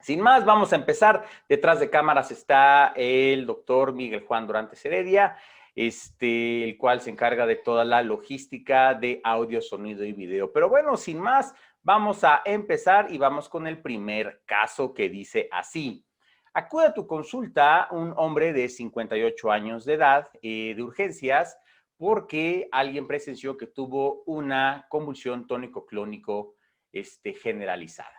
Sin más, vamos a empezar. Detrás de cámaras está el doctor Miguel Juan Dorantes Heredia, el cual se encarga de toda la logística de audio, sonido y video. Pero bueno, sin más, vamos a empezar y vamos con el primer caso que dice así. Acude a tu consulta un hombre de 58 años de edad de urgencias porque alguien presenció que tuvo una convulsión tónico-clónico generalizada.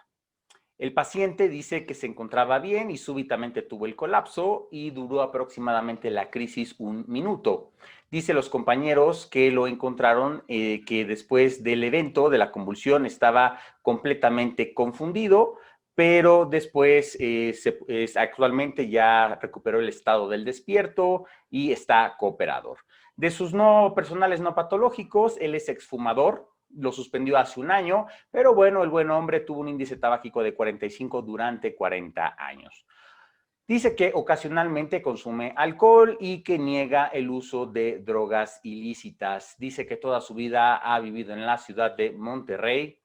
El paciente dice que se encontraba bien y súbitamente tuvo el colapso y duró aproximadamente la crisis 1 minuto. Dice los compañeros que lo encontraron que después del evento de la convulsión estaba completamente confundido, pero después actualmente ya recuperó el estado del despierto y está cooperador. De sus personales no patológicos, él es exfumador, lo suspendió hace 1 año, pero bueno, el buen hombre tuvo un índice tabáquico de 45 durante 40 años. Dice que ocasionalmente consume alcohol y que niega el uso de drogas ilícitas. Dice que toda su vida ha vivido en la ciudad de Monterrey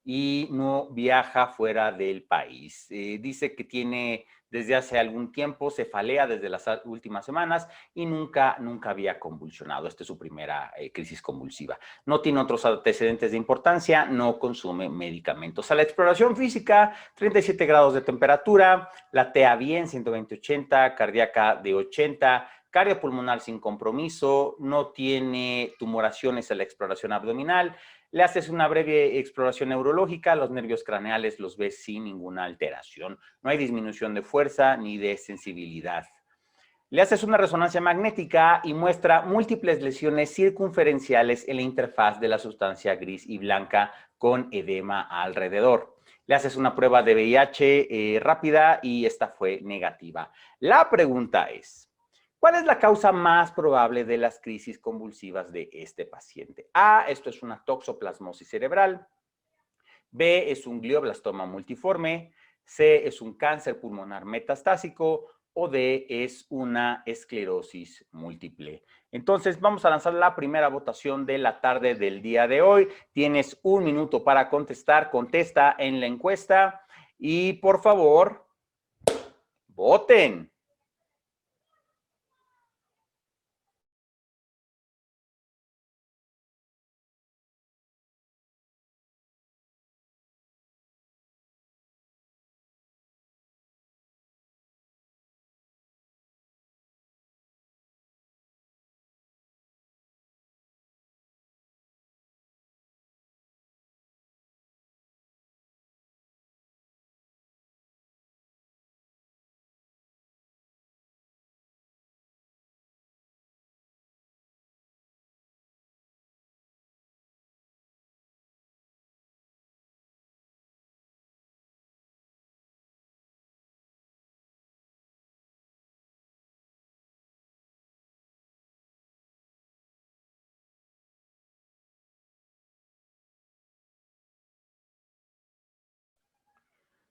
y no viaja fuera del país. Dice que tiene desde hace algún tiempo cefalea desde las últimas semanas y nunca había convulsionado. Esta es su primera crisis convulsiva. No tiene otros antecedentes de importancia, no consume medicamentos. A la exploración física, 37 grados de temperatura, latea bien, 120/80, cardíaca de 80, cardiopulmonar sin compromiso, no tiene tumoraciones a la exploración abdominal. Le haces una breve exploración neurológica, los nervios craneales los ves sin ninguna alteración. No hay disminución de fuerza ni de sensibilidad. Le haces una resonancia magnética y muestra múltiples lesiones circunferenciales en la interfaz de la sustancia gris y blanca con edema alrededor. Le haces una prueba de VIH rápida y esta fue negativa. La pregunta es, ¿cuál es la causa más probable de las crisis convulsivas de este paciente? A, esto es una toxoplasmosis cerebral. B, es un glioblastoma multiforme. C, es un cáncer pulmonar metastásico. O D, es una esclerosis múltiple. Entonces, vamos a lanzar la primera votación de la tarde del día de hoy. Tienes 1 minuto para contestar. Contesta en la encuesta y, por favor, voten.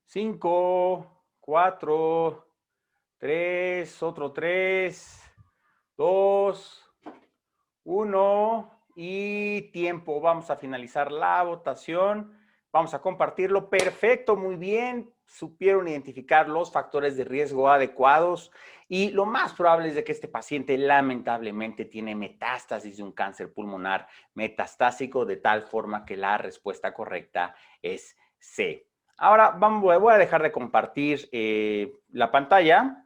Cinco, 4, 3, otro 3, 2, 1 y tiempo. Vamos a finalizar la votación. Vamos a compartirlo. Perfecto, muy bien. Supieron identificar los factores de riesgo adecuados y lo más probable es de que este paciente lamentablemente tiene metástasis de un cáncer pulmonar metastásico, de tal forma que la respuesta correcta es C. Ahora voy a dejar de compartir la pantalla.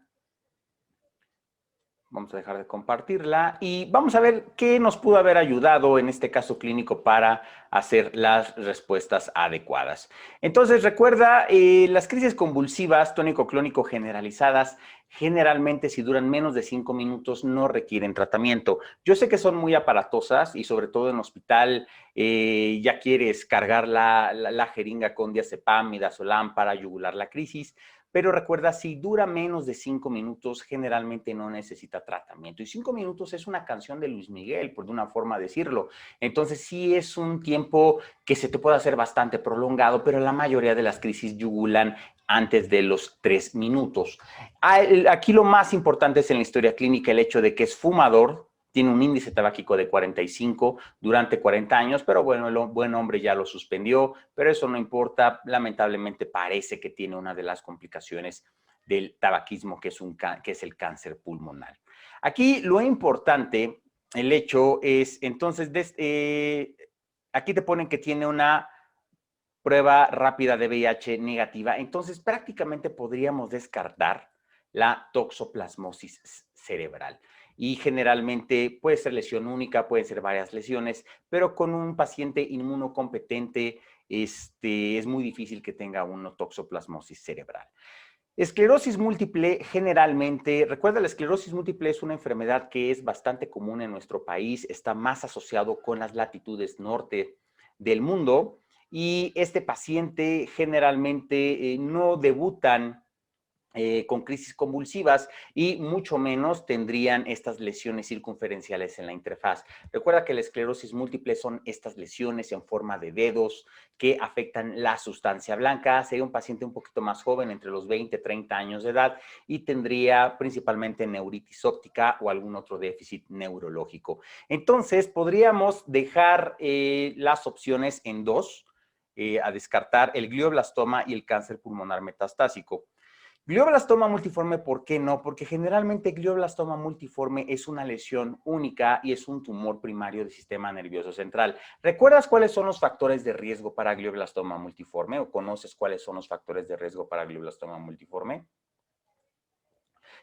Vamos a dejar de compartirla y vamos a ver qué nos pudo haber ayudado en este caso clínico para hacer las respuestas adecuadas. Entonces, recuerda, las crisis convulsivas tónico-clónico generalizadas, generalmente si duran menos de 5 minutos no requieren tratamiento. Yo sé que son muy aparatosas y sobre todo en hospital ya quieres cargar la jeringa con diazepam, midazolam para yugular la crisis. Pero recuerda, si dura menos de 5 minutos, generalmente no necesita tratamiento. Y 5 minutos es una canción de Luis Miguel, por una forma de decirlo. Entonces, sí es un tiempo que se te puede hacer bastante prolongado, pero la mayoría de las crisis yugulan antes de los 3 minutos. Aquí lo más importante es en la historia clínica el hecho de que es fumador, tiene un índice tabáquico de 45 durante 40 años, pero bueno, el buen hombre ya lo suspendió, pero eso no importa, lamentablemente parece que tiene una de las complicaciones del tabaquismo, que es el cáncer pulmonar. Aquí lo importante, el hecho es, entonces, aquí te ponen que tiene una prueba rápida de VIH negativa, entonces prácticamente podríamos descartar la toxoplasmosis cerebral. Y generalmente puede ser lesión única, pueden ser varias lesiones, pero con un paciente inmunocompetente es muy difícil que tenga una toxoplasmosis cerebral. Esclerosis múltiple, generalmente, recuerda, la esclerosis múltiple es una enfermedad que es bastante común en nuestro país, está más asociado con las latitudes norte del mundo y este paciente generalmente no debutan con crisis convulsivas y mucho menos tendrían estas lesiones circunferenciales en la interfaz. Recuerda que la esclerosis múltiple son estas lesiones en forma de dedos que afectan la sustancia blanca. Sería un paciente un poquito más joven, entre los 20 y 30 años de edad, y tendría principalmente neuritis óptica o algún otro déficit neurológico. Entonces, podríamos dejar las opciones en dos, a descartar el glioblastoma y el cáncer pulmonar metastásico. Glioblastoma multiforme, ¿por qué no? Porque generalmente glioblastoma multiforme es una lesión única y es un tumor primario del sistema nervioso central. ¿Recuerdas cuáles son los factores de riesgo para glioblastoma multiforme o conoces cuáles son los factores de riesgo para glioblastoma multiforme?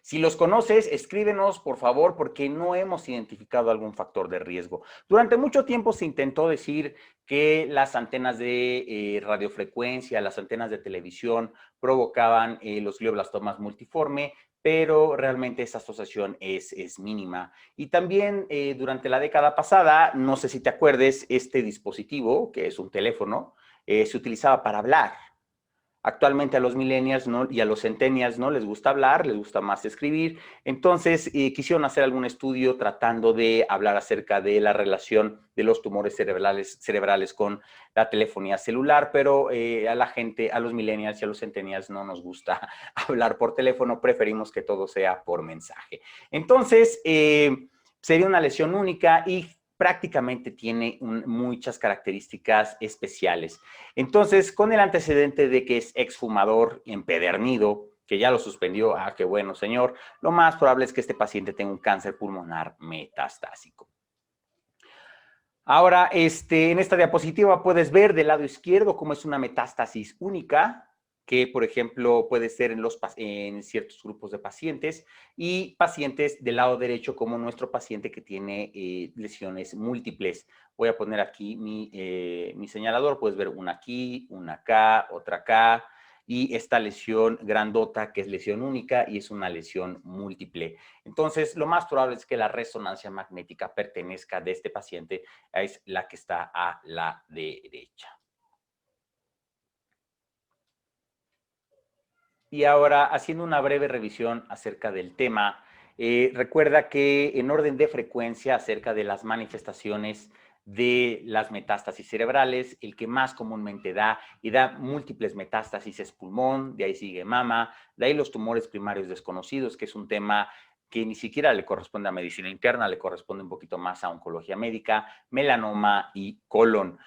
Si los conoces, escríbenos, por favor, porque no hemos identificado algún factor de riesgo. Durante mucho tiempo se intentó decir que las antenas de radiofrecuencia, las antenas de televisión provocaban los glioblastomas multiforme, pero realmente esa asociación es mínima. Y también durante la década pasada, no sé si te acuerdes, este dispositivo, que es un teléfono, se utilizaba para hablar. Actualmente a los millennials y a los centennials no les gusta hablar, les gusta más escribir. Entonces, quisieron hacer algún estudio tratando de hablar acerca de la relación de los tumores cerebrales con la telefonía celular, pero a la gente, a los millennials y a los centennials no nos gusta hablar por teléfono, preferimos que todo sea por mensaje. Entonces, sería una lesión única y prácticamente tiene muchas características especiales. Entonces, con el antecedente de que es exfumador, empedernido, que ya lo suspendió, qué bueno, señor, lo más probable es que este paciente tenga un cáncer pulmonar metastásico. Ahora, en esta diapositiva puedes ver del lado izquierdo cómo es una metástasis única, que por ejemplo puede ser en ciertos grupos de pacientes, y pacientes del lado derecho como nuestro paciente que tiene lesiones múltiples. Voy a poner aquí mi señalador, puedes ver una aquí, una acá, otra acá, y esta lesión grandota que es lesión única y es una lesión múltiple. Entonces, lo más probable es que la resonancia magnética pertenezca de este paciente, es la que está a la derecha. Y ahora, haciendo una breve revisión acerca del tema, recuerda que en orden de frecuencia acerca de las manifestaciones de las metástasis cerebrales, el que más comúnmente da y da múltiples metástasis es pulmón, de ahí sigue mama, de ahí los tumores primarios desconocidos, que es un tema que ni siquiera le corresponde a medicina interna, le corresponde un poquito más a oncología médica, melanoma y colon.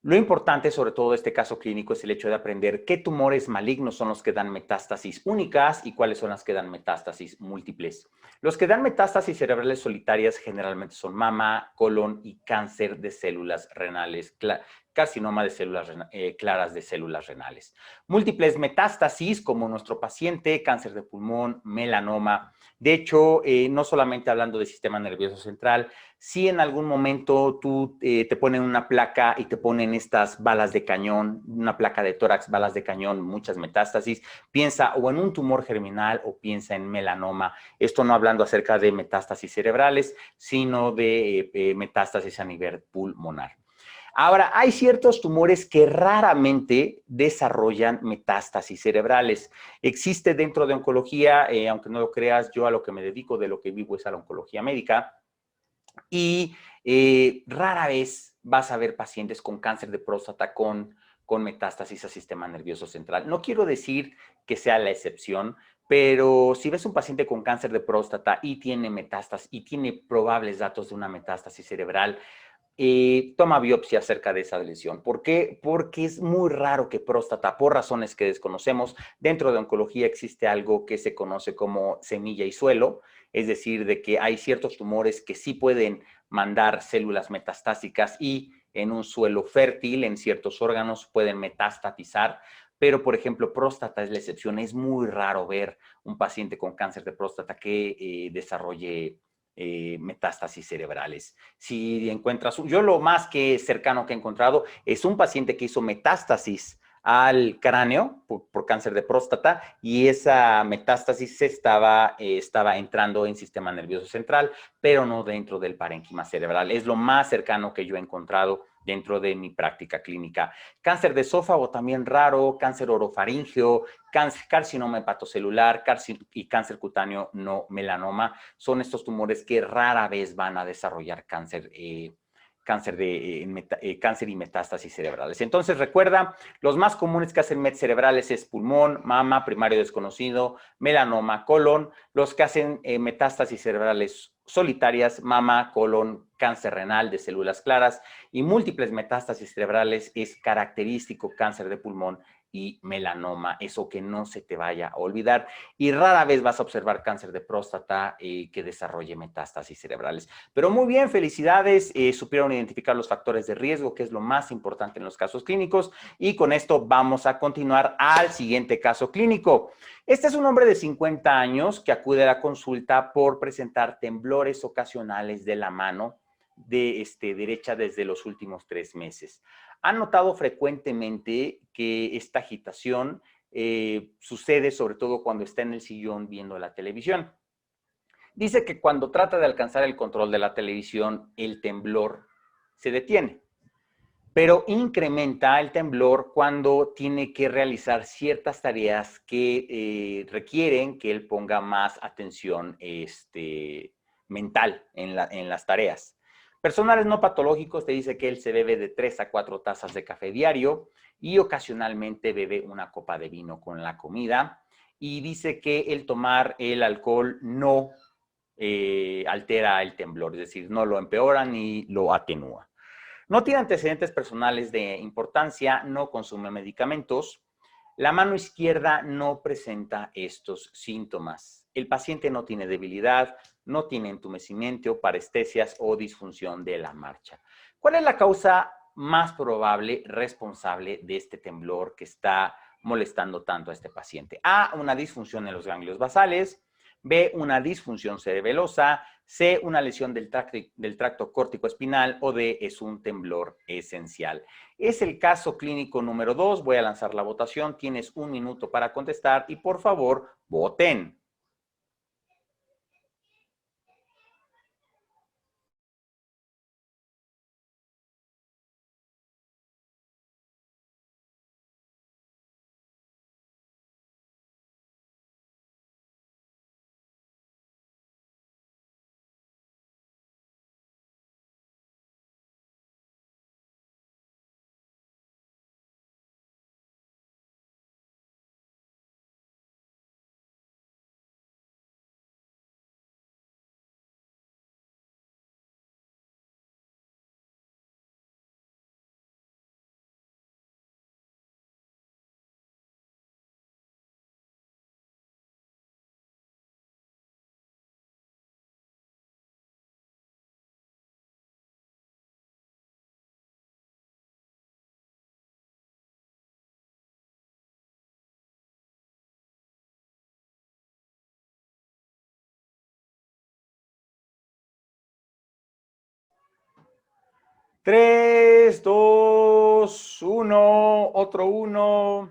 Lo importante, sobre todo en este caso clínico, es el hecho de aprender qué tumores malignos son los que dan metástasis únicas y cuáles son las que dan metástasis múltiples. Los que dan metástasis cerebrales solitarias generalmente son mama, colon y cáncer de células renales, carcinoma de células claras de células renales. Múltiples metástasis, como nuestro paciente, cáncer de pulmón, melanoma. De hecho, no solamente hablando del sistema nervioso central, si en algún momento tú te ponen una placa y te ponen estas balas de cañón, una placa de tórax, balas de cañón, muchas metástasis, piensa o en un tumor germinal o piensa en melanoma. Esto no hablando acerca de metástasis cerebrales, sino de metástasis a nivel pulmonar. Ahora, hay ciertos tumores que raramente desarrollan metástasis cerebrales. Existe dentro de oncología, aunque no lo creas, yo a lo que me dedico, de lo que vivo es a la oncología médica, y rara vez vas a ver pacientes con cáncer de próstata con metástasis al sistema nervioso central. No quiero decir que sea la excepción, Pero si ves un paciente con cáncer de próstata y tiene metástasis y tiene probables datos de una metástasis cerebral, toma biopsia acerca de esa lesión. ¿Por qué? Porque es muy raro que próstata, por razones que desconocemos, dentro de oncología existe algo que se conoce como semilla y suelo, es decir, de que hay ciertos tumores que sí pueden mandar células metastásicas y en un suelo fértil, en ciertos órganos, pueden metastatizar, pero por ejemplo, próstata es la excepción. Es muy raro ver un paciente con cáncer de próstata que desarrolle metástasis cerebrales. Si encuentras, yo lo más que cercano que he encontrado es un paciente que hizo metástasis al cráneo por cáncer de próstata y esa metástasis estaba entrando en sistema nervioso central, pero no dentro del parénquima cerebral. Es lo más cercano que yo he encontrado dentro de mi práctica clínica. Cáncer de esófago también raro, cáncer orofaríngeo, carcinoma hepatocelular y cáncer cutáneo no melanoma. Son estos tumores que rara vez van a desarrollar cáncer cáncer y metástasis cerebrales. Entonces, recuerda, los más comunes que hacen met cerebrales es pulmón, mama, primario desconocido, melanoma, colon. Los que hacen metástasis cerebrales solitarias, mama, colon, cáncer renal de células claras y múltiples metástasis cerebrales es característico cáncer de pulmón y melanoma, eso que no se te vaya a olvidar. Y rara vez vas a observar cáncer de próstata que desarrolle metástasis cerebrales. Pero muy bien, felicidades, supieron identificar los factores de riesgo, que es lo más importante en los casos clínicos. Y con esto vamos a continuar al siguiente caso clínico. Este es un hombre de 50 años que acude a la consulta por presentar temblores ocasionales de la mano de derecha desde los últimos 3 meses. Han notado frecuentemente que esta agitación sucede sobre todo cuando está en el sillón viendo la televisión. Dice que cuando trata de alcanzar el control de la televisión, el temblor se detiene, pero incrementa el temblor cuando tiene que realizar ciertas tareas que requieren que él ponga más atención mental en las tareas. Personales no patológicos te dice que él se bebe de 3 a 4 tazas de café diario y ocasionalmente bebe una copa de vino con la comida. Y dice que el tomar el alcohol no altera el temblor, es decir, no lo empeora ni lo atenúa. No tiene antecedentes personales de importancia, no consume medicamentos. La mano izquierda no presenta estos síntomas. El paciente no tiene debilidad, no tiene entumecimiento, parestesias o disfunción de la marcha. ¿Cuál es la causa más probable responsable de este temblor que está molestando tanto a este paciente? A, una disfunción en los ganglios basales. B, una disfunción cerebelosa. C, una lesión del tracto córtico-espinal. O D, es un temblor esencial. Es el caso clínico número 2. Voy a lanzar la votación. Tienes 1 minuto para contestar y por favor, voten. Tres, dos, uno, otro uno.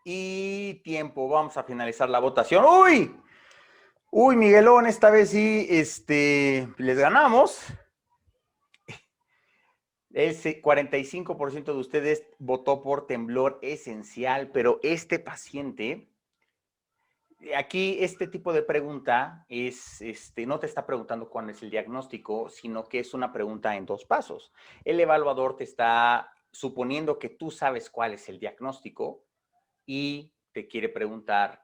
Y tiempo. Vamos a finalizar la votación. ¡Uy! Uy, Miguelón, esta vez sí, les ganamos. El 45% de ustedes votó por temblor esencial, pero este paciente, aquí este tipo de pregunta es, no te está preguntando cuál es el diagnóstico, sino que es una pregunta en 2 pasos. El evaluador te está suponiendo que tú sabes cuál es el diagnóstico y te quiere preguntar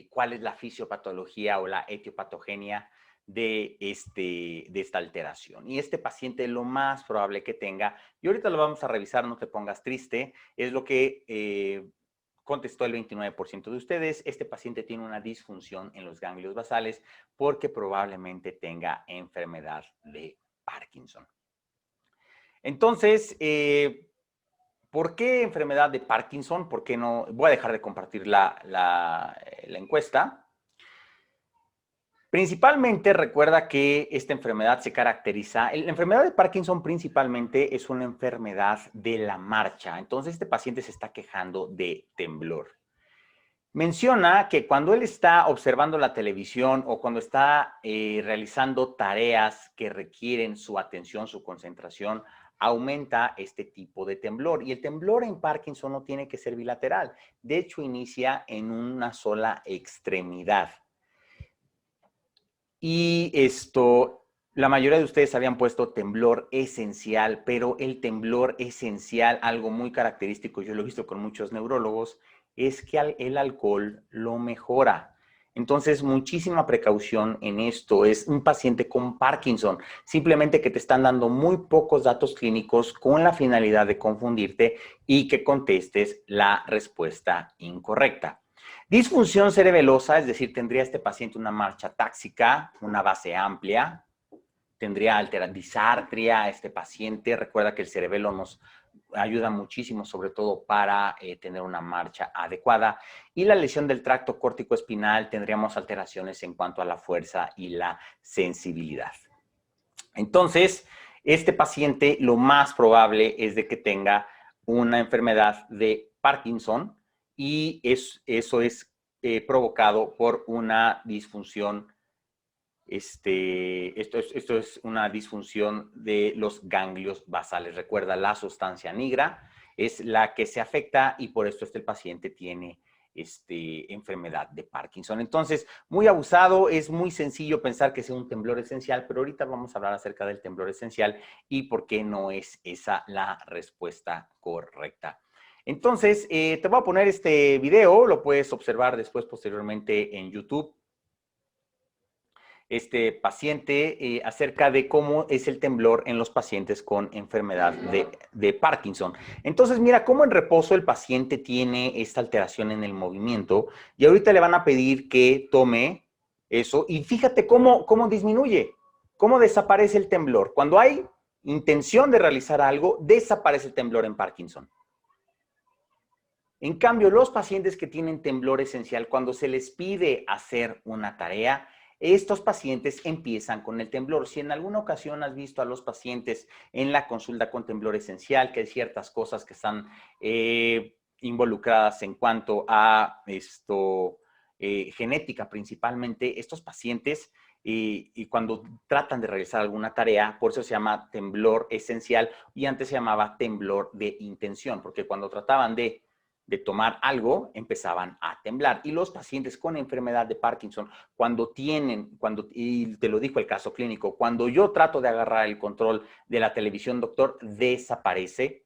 cuál es la fisiopatología o la etiopatogenia de esta alteración. Y este paciente lo más probable que tenga, y ahorita lo vamos a revisar, no te pongas triste, es lo que contestó el 29% de ustedes. Este paciente tiene una disfunción en los ganglios basales porque probablemente tenga enfermedad de Parkinson. Entonces, ¿por qué enfermedad de Parkinson? ¿Por qué no? Voy a dejar de compartir la encuesta. Principalmente recuerda que esta enfermedad se caracteriza, la enfermedad de Parkinson principalmente es una enfermedad de la marcha. Entonces este paciente se está quejando de temblor. Menciona que cuando él está observando la televisión o cuando está realizando tareas que requieren su atención, su concentración, aumenta este tipo de temblor. Y el temblor en Parkinson no tiene que ser bilateral. De hecho, inicia en una sola extremidad. Y la mayoría de ustedes habían puesto temblor esencial, pero el temblor esencial, algo muy característico, yo lo he visto con muchos neurólogos, es que el alcohol lo mejora. Entonces, muchísima precaución en esto. Es un paciente con Parkinson, simplemente que te están dando muy pocos datos clínicos con la finalidad de confundirte y que contestes la respuesta incorrecta. Disfunción cerebelosa, es decir, tendría este paciente una marcha táxica, una base amplia, tendría disartria este paciente. Recuerda que el cerebelo nos ayuda muchísimo, sobre todo para tener una marcha adecuada. Y la lesión del tracto córtico-espinal, tendríamos alteraciones en cuanto a la fuerza y la sensibilidad. Entonces, este paciente lo más probable es de que tenga una enfermedad de Parkinson y eso es provocado por una disfunción, esto es una disfunción de los ganglios basales. Recuerda, la sustancia negra es la que se afecta y por esto el paciente tiene enfermedad de Parkinson. Entonces, muy abusado, es muy sencillo pensar que sea un temblor esencial, pero ahorita vamos a hablar acerca del temblor esencial y por qué no es esa la respuesta correcta. Entonces, te voy a poner este video, lo puedes observar después posteriormente en YouTube. Este paciente acerca de cómo es el temblor en los pacientes con enfermedad de Parkinson. Entonces, mira cómo en reposo el paciente tiene esta alteración en el movimiento y ahorita le van a pedir que tome eso y fíjate cómo disminuye, cómo desaparece el temblor. Cuando hay intención de realizar algo, desaparece el temblor en Parkinson. En cambio, los pacientes que tienen temblor esencial, cuando se les pide hacer una tarea, estos pacientes empiezan con el temblor. Si en alguna ocasión has visto a los pacientes en la consulta con temblor esencial, que hay ciertas cosas que están involucradas en cuanto a genética principalmente, estos pacientes y cuando tratan de realizar alguna tarea, por eso se llama temblor esencial y antes se llamaba temblor de intención, porque cuando trataban de tomar algo, empezaban a temblar. Y los pacientes con enfermedad de Parkinson, y te lo dijo el caso clínico, cuando yo trato de agarrar el control de la televisión, doctor, desaparece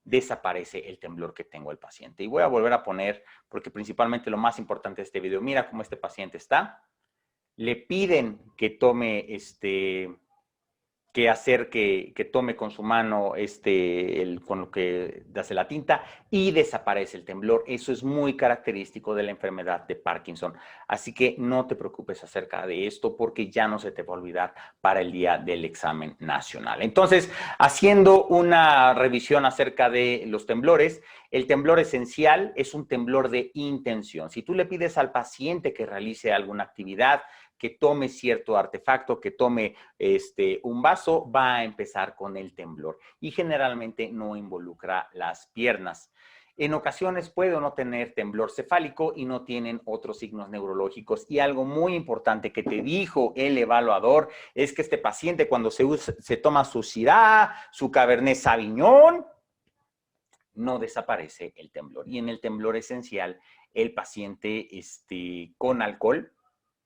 el temblor que tengo el paciente. Y voy a volver a poner, porque principalmente lo más importante de este video, mira cómo este paciente está. Le piden que tome que tome con su mano con lo que hace la tinta y desaparece el temblor. Eso es muy característico de la enfermedad de Parkinson. Así que no te preocupes acerca de esto porque ya no se te va a olvidar para el día del examen nacional. Entonces, haciendo una revisión acerca de los temblores, el temblor esencial es un temblor de intención. Si tú le pides al paciente que realice alguna actividad, que tome cierto artefacto, que tome un vaso, va a empezar con el temblor y generalmente no involucra las piernas. En ocasiones puede o no tener temblor cefálico y no tienen otros signos neurológicos. Y algo muy importante que te dijo el evaluador es que este paciente cuando se toma su Syrah, su Cabernet Sauvignon, no desaparece el temblor. Y en el temblor esencial, el paciente con alcohol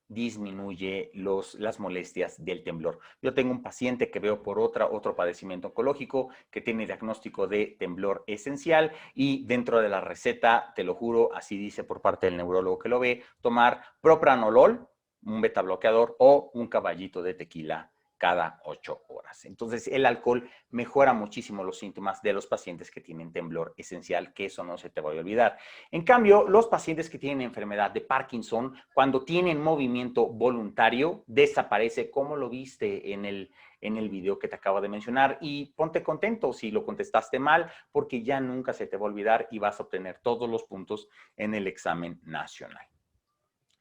disminuye las molestias del temblor. Yo tengo un paciente que veo por otro padecimiento oncológico que tiene diagnóstico de temblor esencial y dentro de la receta, te lo juro, así dice por parte del neurólogo que lo ve, tomar propranolol, un beta bloqueador o un caballito de tequila cada 8 horas. Entonces, el alcohol mejora muchísimo los síntomas de los pacientes que tienen temblor esencial, que eso no se te vaya a olvidar. En cambio, los pacientes que tienen enfermedad de Parkinson, cuando tienen movimiento voluntario, desaparece, como lo viste en el video que te acabo de mencionar, y ponte contento si lo contestaste mal, porque ya nunca se te va a olvidar y vas a obtener todos los puntos en el examen nacional.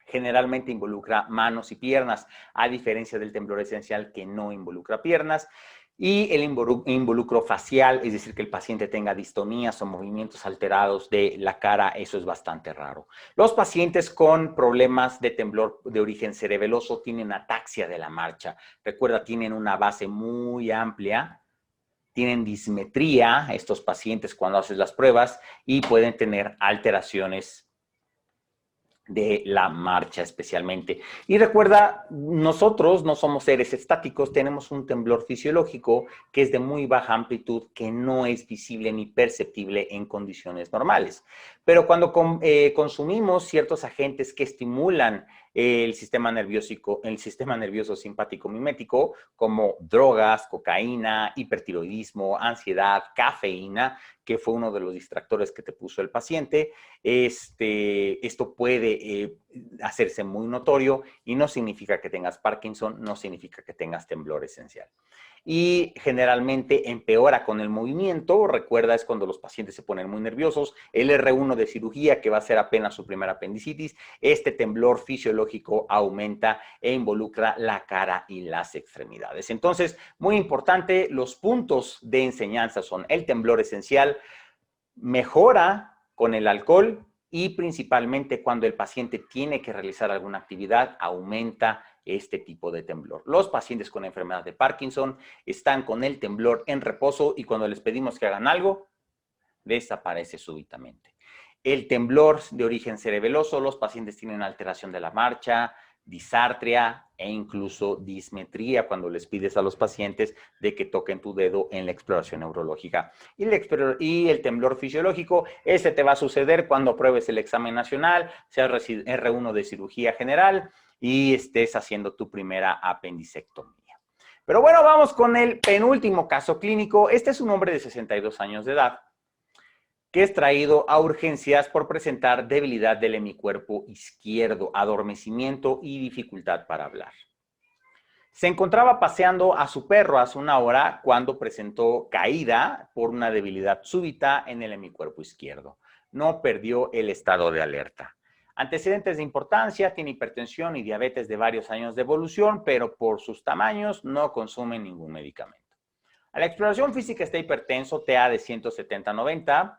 Generalmente involucra manos y piernas, a diferencia del temblor esencial que no involucra piernas. Y el involucro facial, es decir, que el paciente tenga distonías o movimientos alterados de la cara, eso es bastante raro. Los pacientes con problemas de temblor de origen cerebeloso tienen ataxia de la marcha. Recuerda, tienen una base muy amplia, tienen dismetría, estos pacientes cuando haces las pruebas, y pueden tener alteraciones de la marcha especialmente. Y recuerda, nosotros no somos seres estáticos, tenemos un temblor fisiológico que es de muy baja amplitud, que no es visible ni perceptible en condiciones normales. Pero cuando consumimos ciertos agentes que estimulan el sistema nervioso simpático mimético, como drogas, cocaína, hipertiroidismo, ansiedad, cafeína, que fue uno de los distractores que te puso el paciente, esto puede hacerse muy notorio y no significa que tengas Parkinson, no significa que tengas temblor esencial. Y generalmente empeora con el movimiento. Recuerda, es cuando los pacientes se ponen muy nerviosos. El R1 de cirugía, que va a ser apenas su primera apendicitis, este temblor fisiológico aumenta e involucra la cara y las extremidades. Entonces, muy importante, los puntos de enseñanza son el temblor esencial, mejora con el alcohol y principalmente cuando el paciente tiene que realizar alguna actividad, aumenta este tipo de temblor. Los pacientes con enfermedad de Parkinson están con el temblor en reposo y cuando les pedimos que hagan algo, desaparece súbitamente. El temblor de origen cerebeloso, los pacientes tienen alteración de la marcha, disartria e incluso dismetría cuando les pides a los pacientes de que toquen tu dedo en la exploración neurológica. Y el temblor fisiológico, ese te va a suceder cuando pruebes el examen nacional, sea R1 de cirugía general y estés haciendo tu primera apendicectomía. Pero bueno, vamos con el penúltimo caso clínico. Este es un hombre de 62 años de edad que es traído a urgencias por presentar debilidad del hemicuerpo izquierdo, adormecimiento y dificultad para hablar. Se encontraba paseando a su perro hace una hora cuando presentó caída por una debilidad súbita en el hemicuerpo izquierdo. No perdió el estado de alerta. Antecedentes de importancia, tiene hipertensión y diabetes de varios años de evolución, pero por sus tamaños no consume ningún medicamento. A la exploración física está hipertenso, TA de 170-90,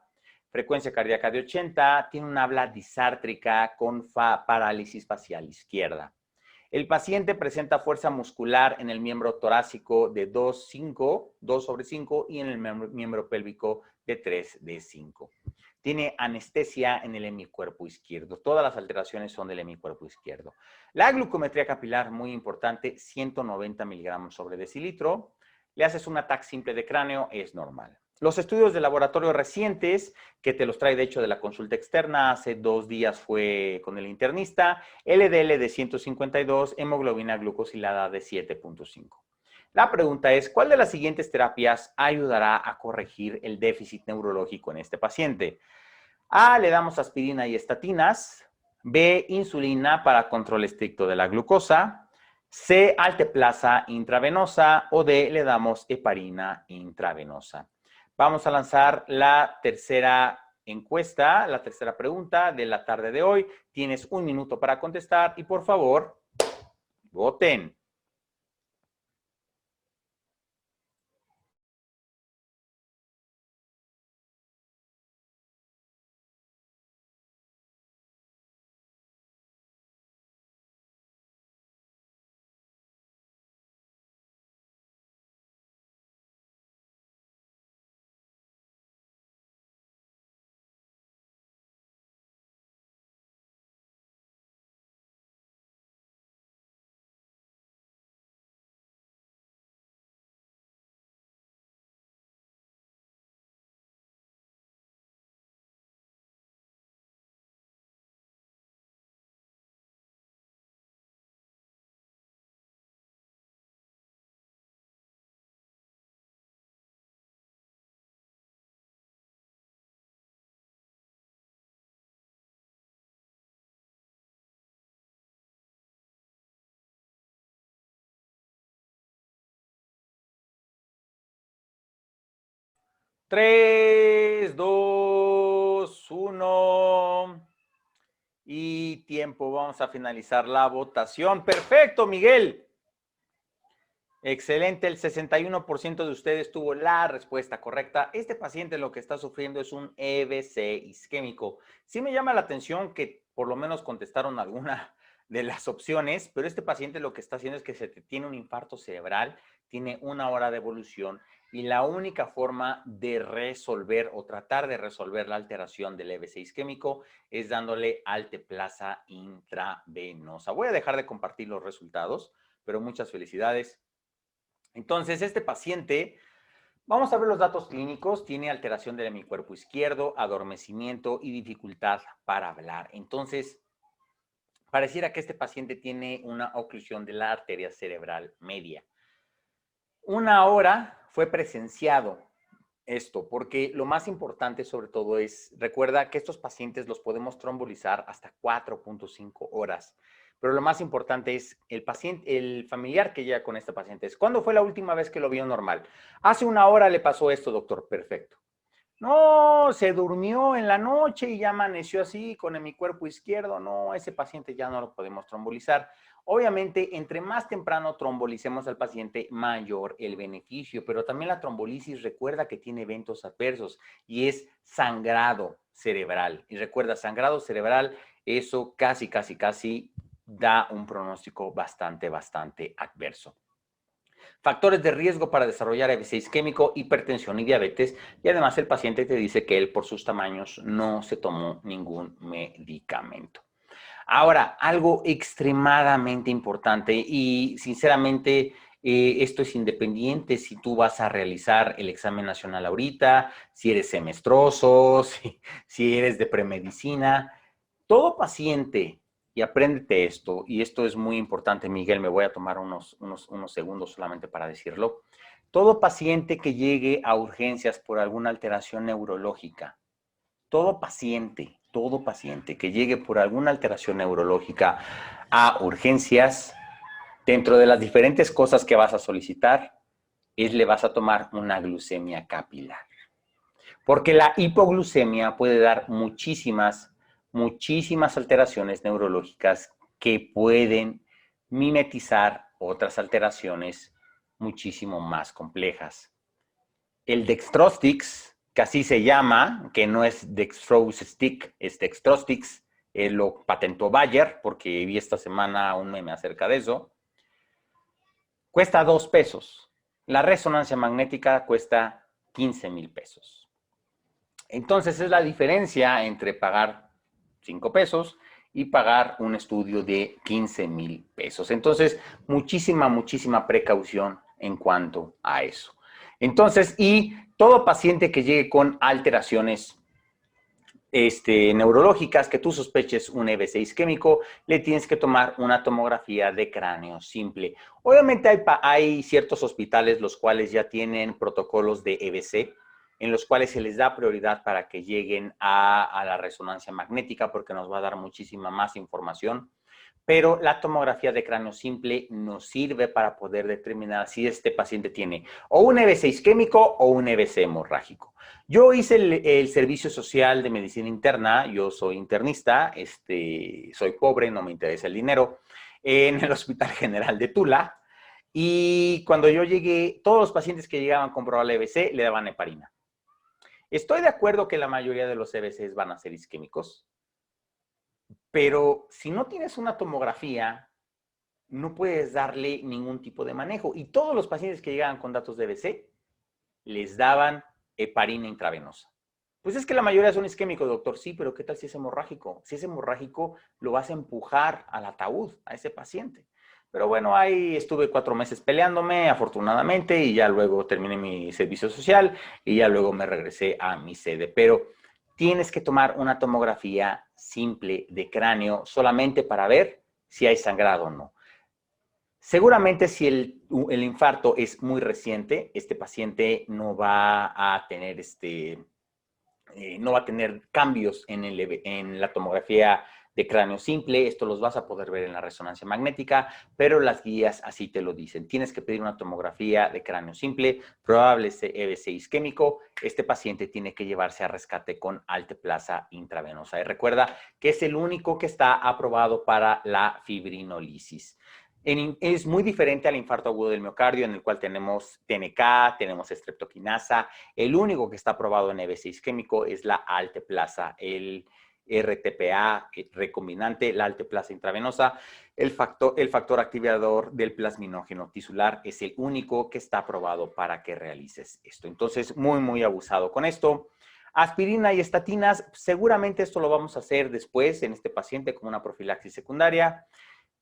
frecuencia cardíaca de 80, tiene una habla disártrica con parálisis facial izquierda. El paciente presenta fuerza muscular en el miembro torácico de 2/5 y en el miembro pélvico de 3/5. Tiene anestesia en el hemicuerpo izquierdo. Todas las alteraciones son del hemicuerpo izquierdo. La glucometría capilar, muy importante, 190 miligramos sobre decilitro. Le haces un ataque simple de cráneo, es normal. Los estudios de laboratorio recientes, que te los trae de hecho de la consulta externa, hace 2 días fue con el internista, LDL de 152, hemoglobina glucosilada de 7.5. La pregunta es, ¿cuál de las siguientes terapias ayudará a corregir el déficit neurológico en este paciente? A, le damos aspirina y estatinas. B, insulina para control estricto de la glucosa. C, alteplasa intravenosa. O D, le damos heparina intravenosa. Vamos a lanzar la tercera encuesta, la tercera pregunta de la tarde de hoy. Tienes 1 minuto para contestar y por favor, voten. 3, 2, 1 y tiempo. Vamos a finalizar la votación. Perfecto, Miguel. Excelente, el 61% de ustedes tuvo la respuesta correcta. Este paciente lo que está sufriendo es un EBC isquémico. Sí me llama la atención que por lo menos contestaron alguna de las opciones, pero este paciente lo que está haciendo es que tiene un infarto cerebral, tiene 1 hora de evolución y la única forma de resolver o tratar de resolver la alteración del EBC isquémico es dándole alteplasa intravenosa. Voy a dejar de compartir los resultados, pero muchas felicidades. Entonces, este paciente, vamos a ver los datos clínicos, tiene alteración del hemicuerpo izquierdo, adormecimiento y dificultad para hablar. Entonces, pareciera que este paciente tiene una oclusión de la arteria cerebral media. 1 hora fue presenciado esto, porque lo más importante sobre todo es, recuerda que estos pacientes los podemos trombolizar hasta 4.5 horas. Pero lo más importante es el paciente, el familiar que llega con este paciente. ¿Cuándo fue la última vez que lo vio normal? Hace 1 hora le pasó esto, doctor. Perfecto. No, se durmió en la noche y ya amaneció así con mi cuerpo izquierdo. No, ese paciente ya no lo podemos trombolizar. Obviamente, entre más temprano trombolicemos al paciente, mayor el beneficio, pero también la trombolisis recuerda que tiene eventos adversos y es sangrado cerebral. Y recuerda, sangrado cerebral, eso casi da un pronóstico bastante adverso. Factores de riesgo para desarrollar EBC isquémico, hipertensión y diabetes. Y además el paciente te dice que él por sus tamaños no se tomó ningún medicamento. Ahora, algo extremadamente importante y sinceramente esto es independiente si tú vas a realizar el examen nacional ahorita, si eres semestroso, si eres de premedicina. Todo paciente, y apréndete esto, y esto es muy importante, Miguel, me voy a tomar unos segundos solamente para decirlo. Todo paciente que llegue a urgencias por alguna alteración neurológica, todo paciente que llegue por alguna alteración neurológica a urgencias, dentro de las diferentes cosas que vas a solicitar, le vas a tomar una glucemia capilar. Porque la hipoglucemia puede dar muchísimas alteraciones neurológicas que pueden mimetizar otras alteraciones muchísimo más complejas. El dextrostix, que así se llama, que no es dextrose stick, es dextrostix, lo patentó Bayer, porque vi esta semana un meme acerca de eso, cuesta 2 pesos. La resonancia magnética cuesta 15,000 pesos. Entonces es la diferencia entre pagar 5 pesos y pagar un estudio de 15,000 pesos. Entonces, muchísima precaución en cuanto a eso. Entonces, y todo paciente que llegue con alteraciones neurológicas, que tú sospeches un EBC isquémico, le tienes que tomar una tomografía de cráneo simple. Obviamente hay ciertos hospitales los cuales ya tienen protocolos de EBC, en los cuales se les da prioridad para que lleguen a la resonancia magnética, porque nos va a dar muchísima más información. Pero la tomografía de cráneo simple nos sirve para poder determinar si este paciente tiene o un EBC isquémico o un EBC hemorrágico. Yo hice el servicio social de medicina interna, yo soy internista, soy pobre, no me interesa el dinero, en el Hospital General de Tula. Y cuando yo llegué, todos los pacientes que llegaban con probable EBC le daban heparina. Estoy de acuerdo que la mayoría de los EBCs van a ser isquémicos, pero si no tienes una tomografía, no puedes darle ningún tipo de manejo. Y todos los pacientes que llegaban con datos de EBC les daban heparina intravenosa. Pues es que la mayoría son isquémicos, doctor. Sí, pero ¿qué tal si es hemorrágico? Si es hemorrágico, lo vas a empujar al ataúd a ese paciente. Pero bueno, ahí estuve 4 meses peleándome, afortunadamente, y ya luego terminé mi servicio social y ya luego me regresé a mi sede. Pero tienes que tomar una tomografía simple de cráneo solamente para ver si hay sangrado o no. Seguramente si el infarto es muy reciente, este paciente no va a tener, no va a tener cambios en la tomografía de cráneo simple. Esto los vas a poder ver en la resonancia magnética, pero las guías así te lo dicen. Tienes que pedir una tomografía de cráneo simple, probable EBC isquémico. Este paciente tiene que llevarse a rescate con alteplasa intravenosa. Y recuerda que es el único que está aprobado para la fibrinolisis. Es muy diferente al infarto agudo del miocardio, en el cual tenemos TNK, tenemos estreptoquinasa. El único que está aprobado en EBC isquémico es la alteplasa, el RTPA recombinante, la alteplasa intravenosa. El factor activador del plasminógeno tisular es el único que está aprobado para que realices esto. Entonces, muy abusado con esto. Aspirina y estatinas, seguramente esto lo vamos a hacer después en este paciente como una profilaxis secundaria.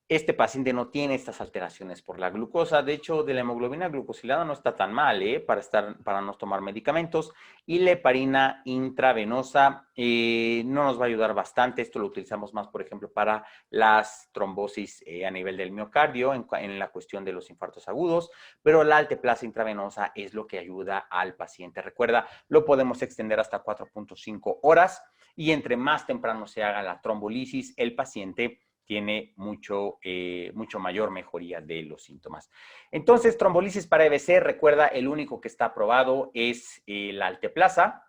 Este paciente no tiene estas alteraciones por la glucosa. De hecho, de la hemoglobina glucosilada no está tan mal, para no tomar medicamentos. Y la heparina intravenosa no nos va a ayudar bastante. Esto lo utilizamos más, por ejemplo, para las trombosis a nivel del miocardio, en la cuestión de los infartos agudos. Pero la alteplasa intravenosa es lo que ayuda al paciente. Recuerda, lo podemos extender hasta 4.5 horas. Y entre más temprano se haga la trombolisis, el paciente tiene mucho mayor mejoría de los síntomas. Entonces, trombolisis para EBC, recuerda, el único que está aprobado es la alteplasa,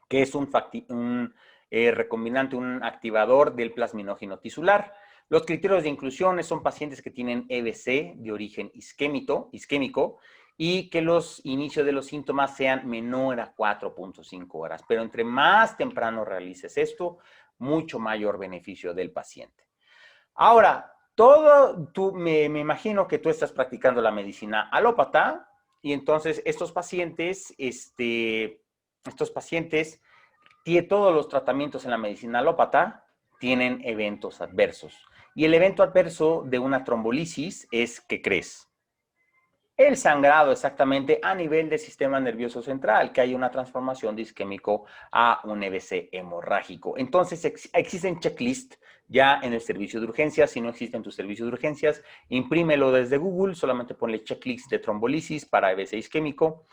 que es un recombinante, un activador del plasminógeno tisular. Los criterios de inclusión son pacientes que tienen EBC de origen isquémico y que los inicios de los síntomas sean menor a 4.5 horas. Pero entre más temprano realices esto, mucho mayor beneficio del paciente. Ahora, me imagino que tú estás practicando la medicina alópata y entonces estos pacientes, todos los tratamientos en la medicina alópata tienen eventos adversos. Y el evento adverso de una trombolisis es, ¿qué crees? El sangrado exactamente a nivel del sistema nervioso central, que hay una transformación de isquémico a un EBC hemorrágico. Entonces, existen checklists ya en el servicio de urgencias. Si no existe en tu servicio de urgencias, imprímelo desde Google, solamente ponle checklist de trombolisis para EBC isquémico.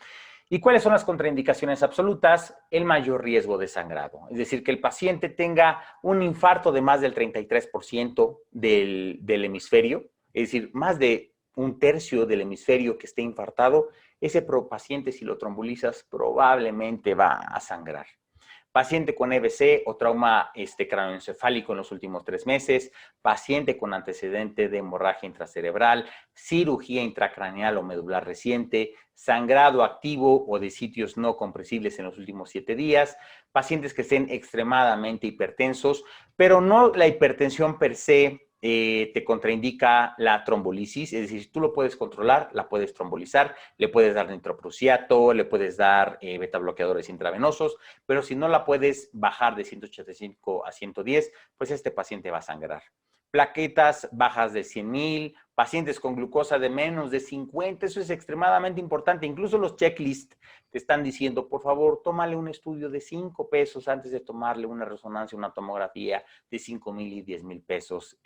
¿Y cuáles son las contraindicaciones absolutas? El mayor riesgo de sangrado. Es decir, que el paciente tenga un infarto de más del 33% del hemisferio, es decir, más de un tercio del hemisferio que esté infartado. Ese paciente, si lo trombolizas, probablemente va a sangrar. Paciente con EBC o trauma craneoencefálico en los últimos 3 meses, paciente con antecedente de hemorragia intracerebral, cirugía intracraneal o medular reciente, sangrado activo o de sitios no compresibles en los últimos 7 días, pacientes que estén extremadamente hipertensos, pero no la hipertensión per se te contraindica la trombolisis. Es decir, si tú lo puedes controlar, la puedes trombolizar, le puedes dar nitroprusiato, le puedes dar beta bloqueadores intravenosos, pero si no la puedes bajar de 185 a 110, pues este paciente va a sangrar. Plaquetas bajas de 100,000, pacientes con glucosa de menos de 50, eso es extremadamente importante. Incluso los checklists te están diciendo, por favor, tómale un estudio de 5 pesos antes de tomarle una resonancia, una tomografía de 5,000 y 10,000 pesos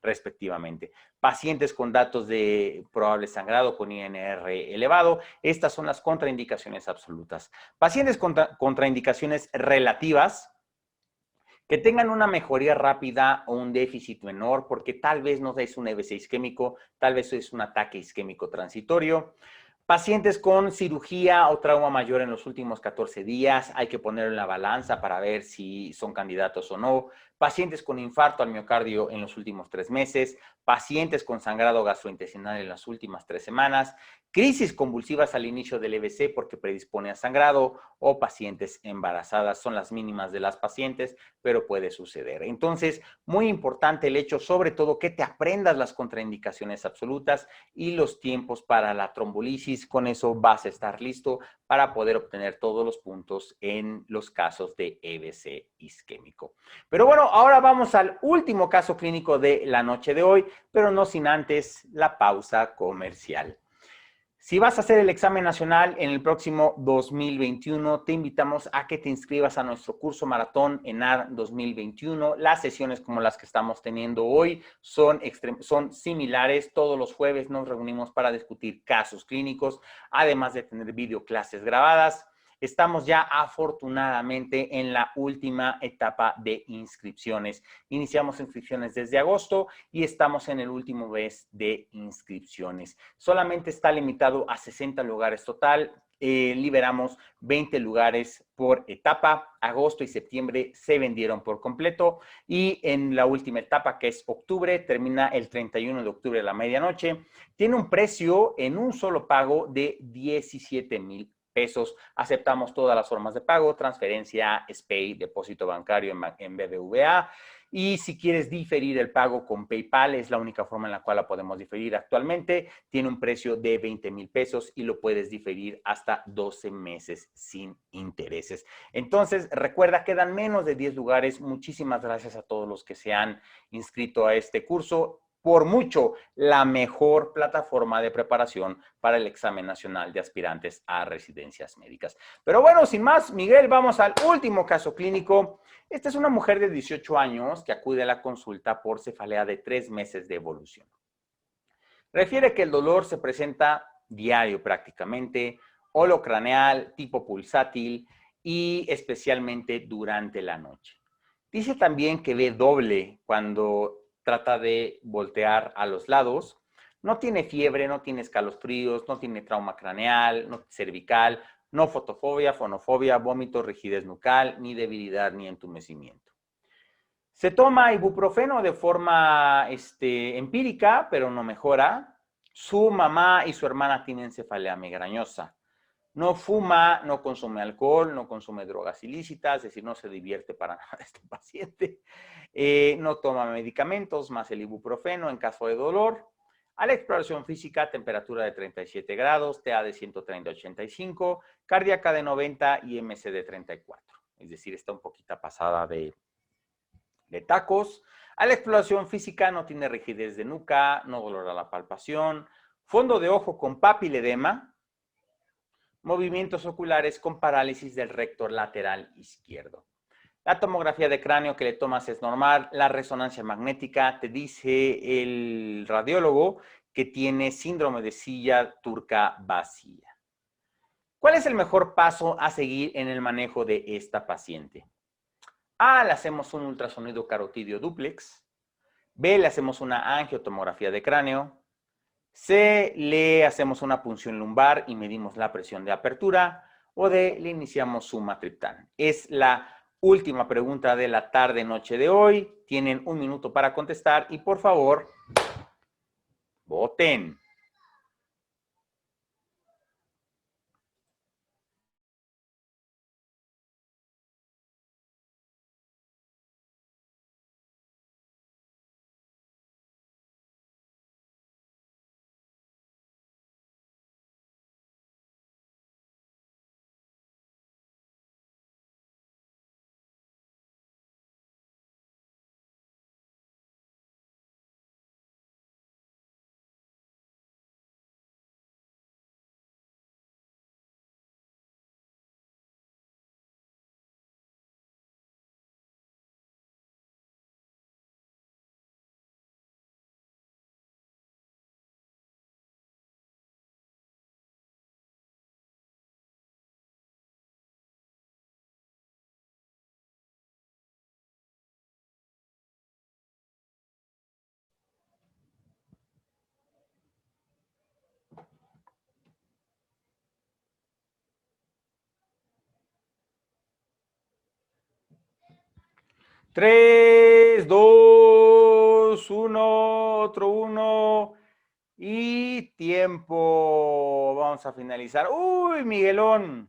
respectivamente. Pacientes con datos de probable sangrado con INR elevado, estas son las contraindicaciones absolutas. Pacientes con contraindicaciones relativas, que tengan una mejoría rápida o un déficit menor, porque tal vez no es un EBC isquémico, tal vez es un ataque isquémico transitorio. Pacientes con cirugía o trauma mayor en los últimos 14 días, hay que ponerlo en la balanza para ver si son candidatos o no. Pacientes con infarto al miocardio en los últimos 3 meses, pacientes con sangrado gastrointestinal en las últimas 3 semanas, crisis convulsivas al inicio del EBC porque predispone a sangrado, o pacientes embarazadas. Son las mínimas de las pacientes, pero puede suceder. Entonces, muy importante el hecho, sobre todo, que te aprendas las contraindicaciones absolutas y los tiempos para la trombolisis. Con eso vas a estar listo para poder obtener todos los puntos en los casos de EBC isquémico. Pero bueno, ahora vamos al último caso clínico de la noche de hoy, pero no sin antes la pausa comercial. Si vas a hacer el examen nacional en el próximo 2021, te invitamos a que te inscribas a nuestro curso maratón ENAR 2021. Las sesiones como las que estamos teniendo hoy son similares. Todos los jueves nos reunimos para discutir casos clínicos, además de tener videoclases grabadas. Estamos ya afortunadamente en la última etapa de inscripciones. Iniciamos inscripciones desde agosto y estamos en el último mes de inscripciones. Solamente está limitado a 60 lugares total. Liberamos 20 lugares por etapa. Agosto y septiembre se vendieron por completo y en la última etapa, que es octubre, termina el 31 de octubre a la medianoche. Tiene un precio en un solo pago de 17,000 pesos. Aceptamos todas las formas de pago, transferencia, SPAY, depósito bancario en BBVA. Y si quieres diferir el pago con PayPal, es la única forma en la cual la podemos diferir actualmente. Tiene un precio de 20,000 pesos y lo puedes diferir hasta 12 meses sin intereses. Entonces, recuerda, quedan menos de 10 lugares. Muchísimas gracias a todos los que se han inscrito a este curso. Por mucho, la mejor plataforma de preparación para el examen nacional de aspirantes a residencias médicas. Pero bueno, sin más, Miguel, vamos al último caso clínico. Esta es una mujer de 18 años que acude a la consulta por cefalea de 3 meses de evolución. Refiere que el dolor se presenta diario prácticamente, holocraneal, tipo pulsátil y especialmente durante la noche. Dice también que ve doble cuando trata de voltear a los lados. No tiene fiebre, no tiene escalofríos, no tiene trauma craneal, no cervical, no fotofobia, fonofobia, vómito, rigidez nucal, ni debilidad ni entumecimiento. Se toma ibuprofeno de forma empírica, pero no mejora. Su mamá y su hermana tienen cefalea migrañosa. No fuma, no consume alcohol, no consume drogas ilícitas, es decir, no se divierte para nada este paciente. No toma medicamentos más el ibuprofeno en caso de dolor. A la exploración física, temperatura de 37 grados, TA de 130-85, cardíaca de 90 y MC de 34. Es decir, está un poquito pasada de tacos. A la exploración física no tiene rigidez de nuca, no dolor a la palpación, fondo de ojo con papiledema, movimientos oculares con parálisis del recto lateral izquierdo. La tomografía de cráneo que le tomas es normal. La resonancia magnética te dice el radiólogo que tiene síndrome de silla turca vacía. ¿Cuál es el mejor paso a seguir en el manejo de esta paciente? A, le hacemos un ultrasonido carotidio dúplex. B, le hacemos una angiotomografía de cráneo. C, le hacemos una punción lumbar y medimos la presión de apertura. O D, le iniciamos sumatriptán. Es la última pregunta de la tarde-noche de hoy. Tienen un minuto para contestar y por favor, voten. Tres, dos, uno, otro uno y tiempo. Vamos a finalizar. ¡Uy, Miguelón!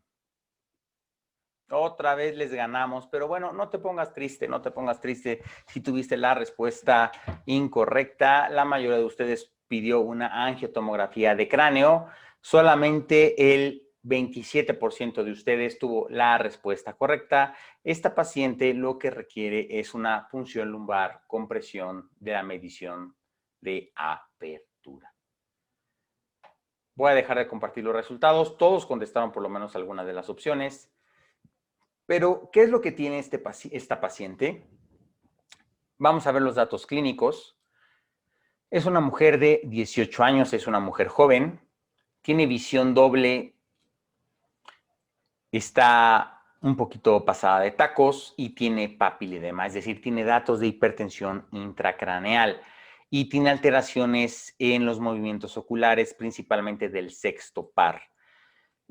Otra vez les ganamos, pero bueno, no te pongas triste, no te pongas triste si tuviste la respuesta incorrecta. La mayoría de ustedes pidió una angiotomografía de cráneo. Solamente el 27% de ustedes tuvo la respuesta correcta. Esta paciente lo que requiere es una punción lumbar con presión de la medición de apertura. Voy a dejar de compartir los resultados. Todos contestaron por lo menos alguna de las opciones. Pero, ¿qué es lo que tiene esta paciente? Vamos a ver los datos clínicos. Es una mujer de 18 años, es una mujer joven, tiene visión doble está un poquito pasada de tacos y tiene papiledema, es decir, tiene datos de hipertensión intracraneal y tiene alteraciones en los movimientos oculares, principalmente del sexto par.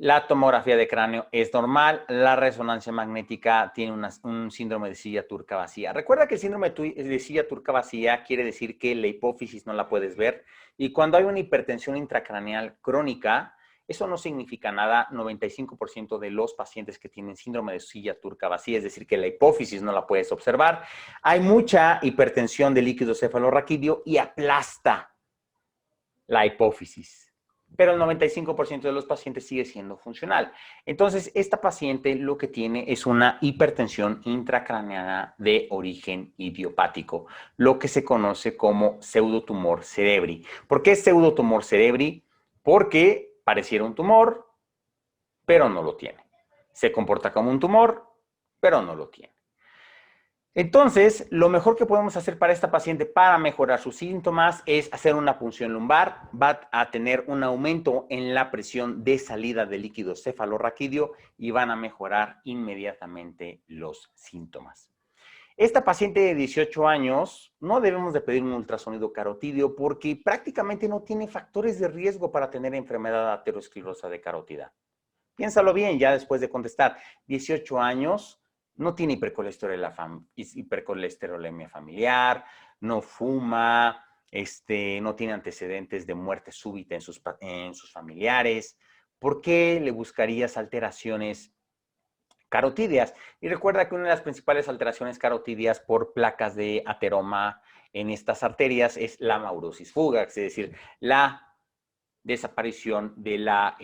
La tomografía de cráneo es normal, la resonancia magnética tiene un síndrome de silla turca vacía. Recuerda que el síndrome de silla turca vacía quiere decir que la hipófisis no la puedes ver y cuando hay una hipertensión intracraneal crónica, eso no significa nada. 95% de los pacientes que tienen síndrome de silla turca vacía, es decir, que la hipófisis no la puedes observar, hay mucha hipertensión del líquido cefalorraquídeo y aplasta la hipófisis. Pero el 95% de los pacientes sigue siendo funcional. Entonces, esta paciente lo que tiene es una hipertensión intracraneana de origen idiopático, lo que se conoce como pseudotumor cerebri. ¿Por qué es pseudotumor cerebri? Porque pareciera un tumor, pero no lo tiene. Se comporta como un tumor, pero no lo tiene. Entonces, lo mejor que podemos hacer para esta paciente para mejorar sus síntomas es hacer una punción lumbar. Va a tener un aumento en la presión de salida del líquido cefalorraquídeo y van a mejorar inmediatamente los síntomas. Esta paciente de 18 años no debemos de pedir un ultrasonido carotídeo porque prácticamente no tiene factores de riesgo para tener enfermedad aterosclerosa de carótida. Piénsalo bien ya después de contestar. 18 años, no tiene hipercolesterolemia familiar, no fuma, no tiene antecedentes de muerte súbita en sus familiares. ¿Por qué le buscarías alteraciones carotídeas? Y recuerda que una de las principales alteraciones carotídeas por placas de ateroma en estas arterias es la maurosis fugax, es decir, la desaparición de la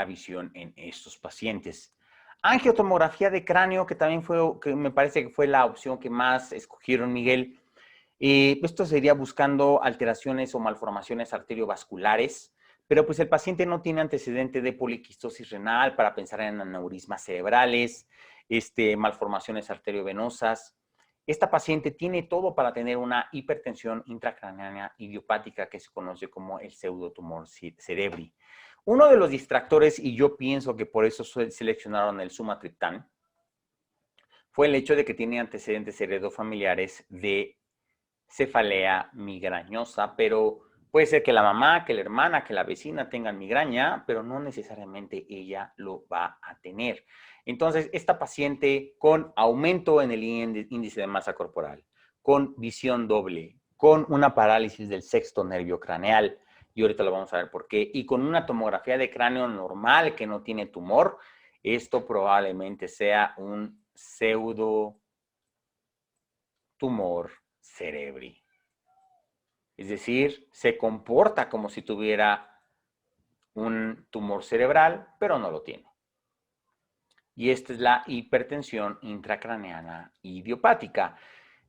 visión en estos pacientes. Angiotomografía de cráneo, que también que me parece que fue la opción que más escogieron, Miguel. Esto sería buscando alteraciones o malformaciones arteriovasculares, pero pues el paciente no tiene antecedente de poliquistosis renal para pensar en aneurismas cerebrales, malformaciones arteriovenosas. Esta paciente tiene todo para tener una hipertensión intracraneana idiopática que se conoce como el pseudotumor cerebri. Uno de los distractores, y yo pienso que por eso seleccionaron el sumatriptán, fue el hecho de que tiene antecedentes heredofamiliares de cefalea migrañosa, pero puede ser que la mamá, que la hermana, que la vecina tengan migraña, pero no necesariamente ella lo va a tener. Entonces, esta paciente con aumento en el índice de masa corporal, con visión doble, con una parálisis del sexto nervio craneal, y ahorita lo vamos a ver por qué, y con una tomografía de cráneo normal que no tiene tumor, esto probablemente sea un pseudo tumor cerebri. Es decir, se comporta como si tuviera un tumor cerebral, pero no lo tiene. Y esta es la hipertensión intracraneana idiopática.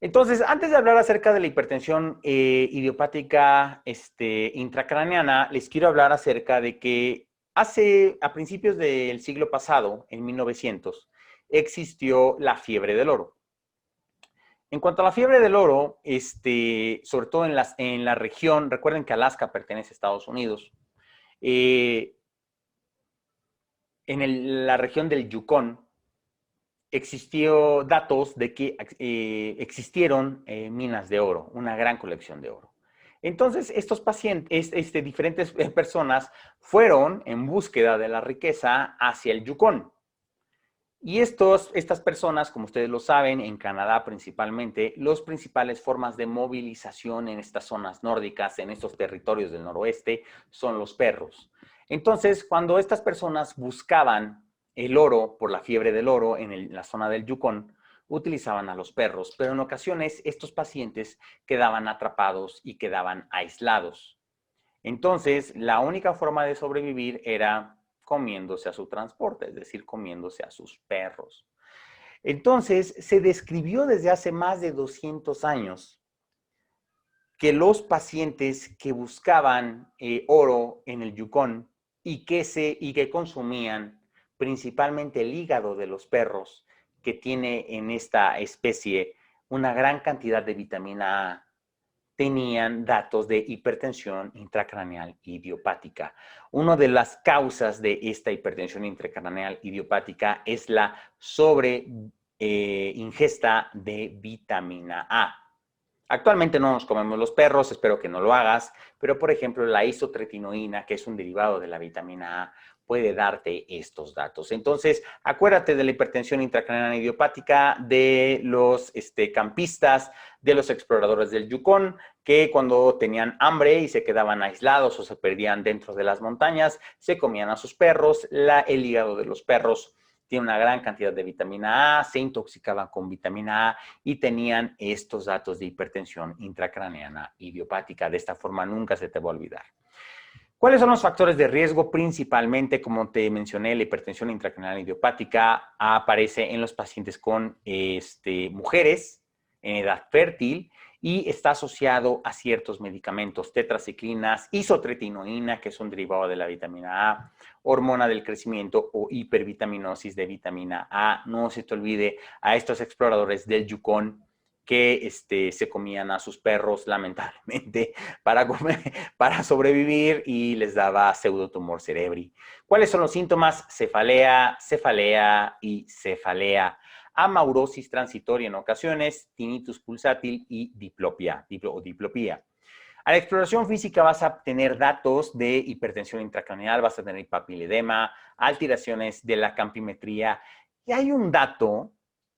Entonces, antes de hablar acerca de la hipertensión idiopática intracraneana, les quiero hablar acerca de que a principios del siglo pasado, en 1900, existió la fiebre del oro. En cuanto a la fiebre del oro, sobre todo en la región, recuerden que Alaska pertenece a Estados Unidos, la región del Yukon, existió datos de que existieron minas de oro, una gran colección de oro. Entonces, estos pacientes, diferentes personas fueron en búsqueda de la riqueza hacia el Yukon. Y estas personas, como ustedes lo saben, en Canadá principalmente, las principales formas de movilización en estas zonas nórdicas, en estos territorios del noroeste, son los perros. Entonces, cuando estas personas buscaban el oro por la fiebre del oro en la zona del Yukon, utilizaban a los perros, pero en ocasiones estos pacientes quedaban atrapados y quedaban aislados. Entonces, la única forma de sobrevivir era comiéndose a su transporte, es decir, comiéndose a sus perros. Entonces, se describió desde hace más de 200 años que los pacientes que buscaban oro en el Yukon y que consumían principalmente el hígado de los perros, que tiene en esta especie una gran cantidad de vitamina A, tenían datos de hipertensión intracraneal idiopática. Una de las causas de esta hipertensión intracraneal idiopática es la ingesta de vitamina A. Actualmente no nos comemos los perros, espero que no lo hagas, pero por ejemplo la isotretinoína, que es un derivado de la vitamina A, puede darte estos datos. Entonces, acuérdate de la hipertensión intracraneal idiopática, de los campistas, de los exploradores del Yukón, que cuando tenían hambre y se quedaban aislados o se perdían dentro de las montañas, se comían a sus perros. El hígado de los perros tiene una gran cantidad de vitamina A, se intoxicaban con vitamina A y tenían estos datos de hipertensión intracraneana idiopática. De esta forma nunca se te va a olvidar. ¿Cuáles son los factores de riesgo? Principalmente, como te mencioné, la hipertensión intracraneal idiopática aparece en los pacientes con mujeres en edad fértil y está asociado a ciertos medicamentos, tetraciclinas, isotretinoína, que es un derivado de la vitamina A, hormona del crecimiento o hipervitaminosis de vitamina A. No se te olvide a estos exploradores del Yukón que se comían a sus perros, lamentablemente, para sobrevivir y les daba pseudotumor cerebri. ¿Cuáles son los síntomas? Cefalea, cefalea y cefalea. Amaurosis transitoria en ocasiones, tinnitus pulsátil y diplopía. A la exploración física vas a tener datos de hipertensión intracraneal, vas a tener papiledema, alteraciones de la campimetría. Y hay un dato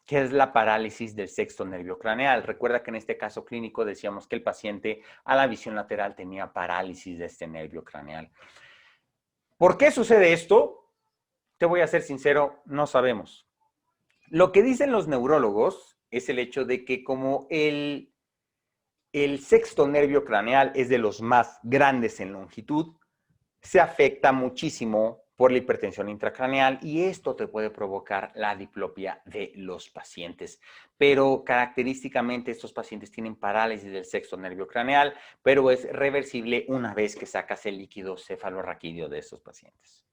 que es la parálisis del sexto nervio craneal. Recuerda que en este caso clínico decíamos que el paciente a la visión lateral tenía parálisis de este nervio craneal. ¿Por qué sucede esto? Te voy a ser sincero, no sabemos. Lo que dicen los neurólogos es el hecho de que como el sexto nervio craneal es de los más grandes en longitud, se afecta muchísimo por la hipertensión intracraneal y esto te puede provocar la diplopia de los pacientes. Pero característicamente estos pacientes tienen parálisis del sexto nervio craneal, pero es reversible una vez que sacas el líquido cefalorraquídeo de estos pacientes.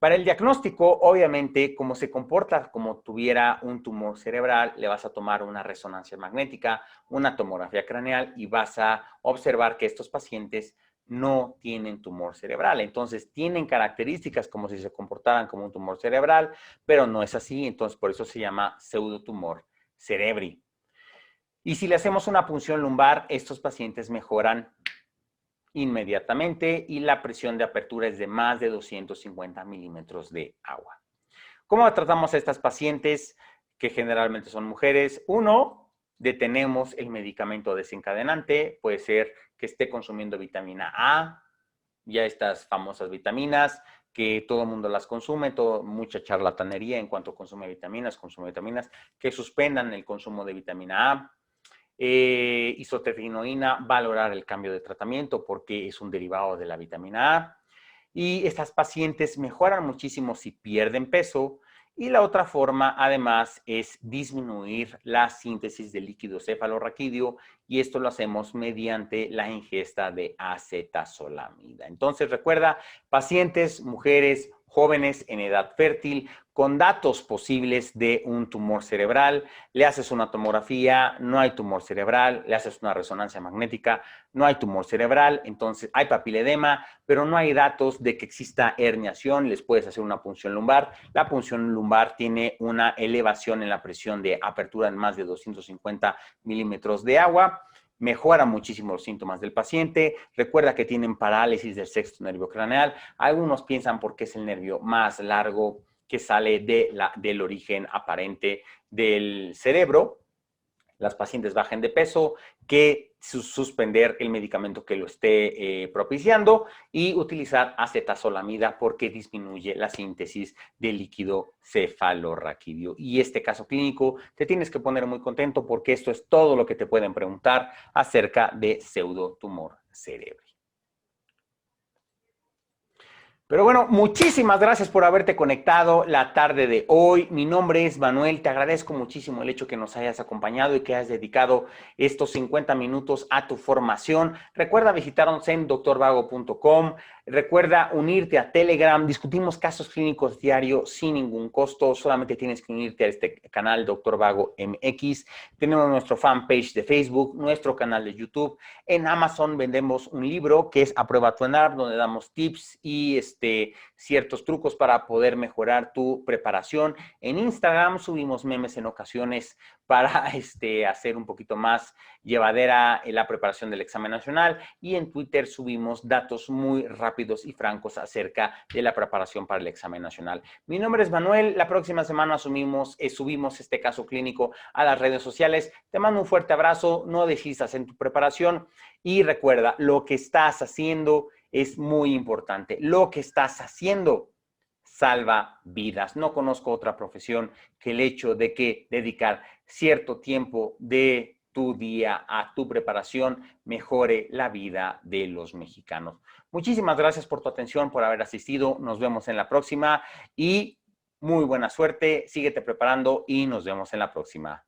Para el diagnóstico, obviamente, como se comporta como tuviera un tumor cerebral, le vas a tomar una resonancia magnética, una tomografía craneal y vas a observar que estos pacientes no tienen tumor cerebral. Entonces, tienen características como si se comportaran como un tumor cerebral, pero no es así. Entonces, por eso se llama pseudotumor cerebri. Y si le hacemos una punción lumbar, estos pacientes mejoran inmediatamente y la presión de apertura es de más de 250 milímetros de agua. ¿Cómo tratamos a estas pacientes que generalmente son mujeres? Uno, detenemos el medicamento desencadenante, puede ser que esté consumiendo vitamina A, ya estas famosas vitaminas que todo el mundo las consume, mucha charlatanería en cuanto consume vitaminas, que suspendan el consumo de vitamina A. Isotretinoína, valorar el cambio de tratamiento porque es un derivado de la vitamina A. Y estas pacientes mejoran muchísimo si pierden peso. Y la otra forma, además, es disminuir la síntesis de líquido cefalorraquídeo y esto lo hacemos mediante la ingesta de acetazolamida. Entonces, recuerda, pacientes, mujeres, jóvenes en edad fértil, con datos posibles de un tumor cerebral, le haces una tomografía, no hay tumor cerebral, le haces una resonancia magnética, no hay tumor cerebral, entonces hay papiledema, pero no hay datos de que exista herniación, les puedes hacer una punción lumbar. La punción lumbar tiene una elevación en la presión de apertura en más de 250 milímetros de agua. Mejora muchísimo los síntomas del paciente. Recuerda que tienen parálisis del sexto nervio craneal. Algunos piensan porque es el nervio más largo que sale del origen aparente del cerebro. Las pacientes bajen de peso, que suspender el medicamento que lo esté propiciando y utilizar acetazolamida porque disminuye la síntesis de líquido cefalorraquídeo. Y este caso clínico te tienes que poner muy contento porque esto es todo lo que te pueden preguntar acerca de pseudotumor cerebri. Pero bueno, muchísimas gracias por haberte conectado la tarde de hoy. Mi nombre es Manuel, te agradezco muchísimo el hecho que nos hayas acompañado y que hayas dedicado estos 50 minutos a tu formación. Recuerda visitarnos en doctorvago.com. Recuerda unirte a Telegram, discutimos casos clínicos diario sin ningún costo, solamente tienes que unirte a este canal Dr. Vago MX. Tenemos nuestro fanpage de Facebook, nuestro canal de YouTube. En Amazon vendemos un libro que es A Prueba tu ENARP, donde damos tips y ciertos trucos para poder mejorar tu preparación. En Instagram subimos memes en ocasiones para hacer un poquito más llevadera la preparación del examen nacional, y en Twitter subimos datos muy rápidos y francos acerca de la preparación para el examen nacional. Mi nombre es Manuel, la próxima semana subimos este caso clínico a las redes sociales. Te mando un fuerte abrazo, no desistas en tu preparación y recuerda, lo que estás haciendo es muy importante. Lo que estás haciendo salva vidas. No conozco otra profesión que el hecho de que dedicar cierto tiempo de tu día a tu preparación mejore la vida de los mexicanos. Muchísimas gracias por tu atención, por haber asistido. Nos vemos en la próxima y muy buena suerte. Síguete preparando y nos vemos en la próxima.